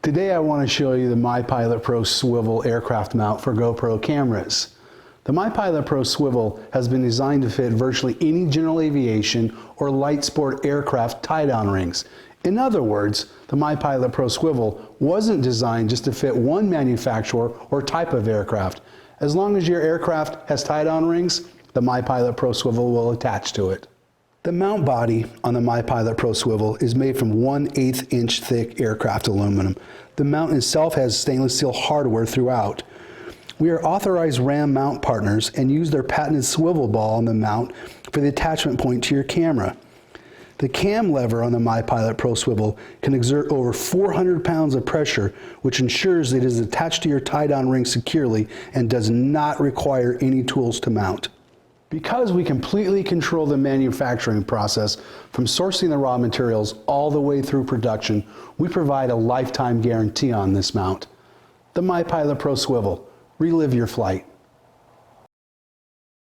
Today I want to show you the MyPilotPro swivel aircraft mount for GoPro cameras. The MyPilotPro swivel has been designed to fit virtually any general aviation or light sport aircraft tie-down rings. In other words, the MyPilotPro swivel wasn't designed just to fit one manufacturer or type of aircraft. As long as your aircraft has tie-down rings, the MyPilotPro swivel will attach to it. The mount body on the MyPilotPro swivel is made from 1/8 inch thick aircraft aluminum. The mount itself has stainless steel hardware throughout. We are authorized RAM mount partners and use their patented swivel ball on the mount for the attachment point to your camera. The cam lever on the MyPilotPro swivel can exert over 400 pounds of pressure, which ensures it is attached to your tie-down ring securely and does not require any tools to mount. Because we completely control the manufacturing process from sourcing the raw materials all the way through production, we provide a lifetime guarantee on this mount. The MyPilotPro swivel. Relive your flight.